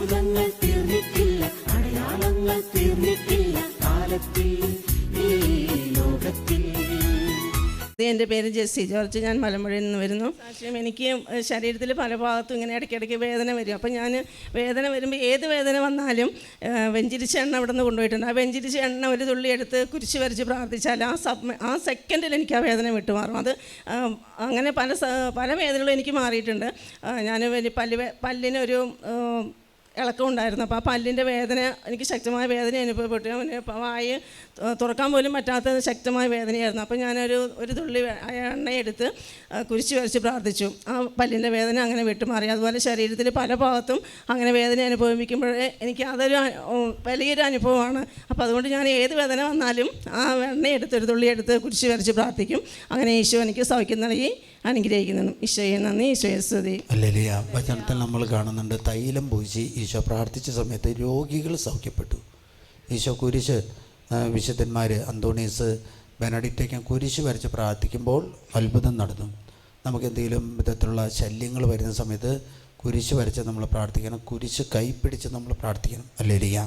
അത്ഭുതങ്ങൾ തീർന്നിട്ടില്ല, അടയാളങ്ങൾ തീർന്നിട്ടില്ല കാലത്തിൽ ഈ ലോകത്തിൽ. എൻ്റെ പേര് ജെസ്സി ജോർജ്. ഞാൻ മലമ്പുഴയിൽ നിന്ന് വരുന്നു. സാക്ഷ്യം, എനിക്ക് ശരീരത്തിൽ പല ഭാഗത്തും ഇങ്ങനെ ഇടയ്ക്കിടയ്ക്ക് വേദന വരും. അപ്പം ഞാൻ വേദന വരുമ്പോൾ ഏത് വേദന വന്നാലും വെഞ്ചിരിച്ച എണ്ണ അവിടെ നിന്ന് കൊണ്ടുപോയിട്ടുണ്ട്. ആ വെഞ്ചിരിച്ച എണ്ണ ഒരു തുള്ളി എടുത്ത് കുരിശ് വരച്ച് പ്രാർത്ഥിച്ചാൽ ആ സെക്കൻഡിൽ എനിക്ക് ആ വേദന വിട്ടുമാറും. അത് അങ്ങനെ പല വേദനകളും എനിക്ക് മാറിയിട്ടുണ്ട്. ഞാൻ പല്ലിനൊരു ഇളക്കം ഉണ്ടായിരുന്നു. അപ്പോൾ ആ പല്ലിൻ്റെ വേദന എനിക്ക് ശക്തമായ വേദന അനുഭവപ്പെട്ടു. വായ തുറക്കാൻ പോലും പറ്റാത്ത ശക്തമായ വേദനയായിരുന്നു. അപ്പോൾ ഒരു തുള്ളി എണ്ണയെടുത്ത് കുരിശ് വരച്ച് പ്രാർത്ഥിച്ചു. ആ പല്ലിൻ്റെ വേദന അങ്ങനെ വിട്ടുമാറി. അതുപോലെ ശരീരത്തിൽ പല ഭാഗത്തും അങ്ങനെ വേദന അനുഭവിക്കുമ്പോഴേ എനിക്ക് അതൊരു വലിയൊരു അനുഭവമാണ്. അപ്പോൾ അതുകൊണ്ട് ഞാൻ ഏത് വേദന വന്നാലും ആ എണ്ണയെടുത്ത് ഒരു തുള്ളി എടുത്ത് കുരിശ് വരച്ച് പ്രാർത്ഥിക്കും. അങ്ങനെ ഈശോ എനിക്ക് സൗഖ്യം നൽകി അനുഗ്രഹിക്കുന്നു. ഈശോയെ നന്ദി, ഈശോയെ സ്തുതി. ഹല്ലേലൂയ. വചനത്തിൽ നമ്മൾ കാണുന്നുണ്ട്, തൈലം പൂശി ഈശോ പ്രാർത്ഥിച്ച സമയത്ത് രോഗികൾ സൗഖ്യപ്പെട്ടു. ഈശോ കുരിശ് വിശുദ്ധന്മാർ അന്തോണീസ്, ബെനഡിക്റ്റൊക്കെ കുരിശ് വരച്ച് പ്രാർത്ഥിക്കുമ്പോൾ അത്ഭുതം നടന്നു. നമുക്ക് എന്തെങ്കിലും വിധത്തിലുള്ള ശല്യങ്ങൾ വരുന്ന സമയത്ത് കുരിശ് വരച്ച് നമ്മൾ പ്രാർത്ഥിക്കണം, കുരിശ് കൈപ്പിടിച്ച് നമ്മൾ പ്രാർത്ഥിക്കണം. ഹല്ലേലൂയ.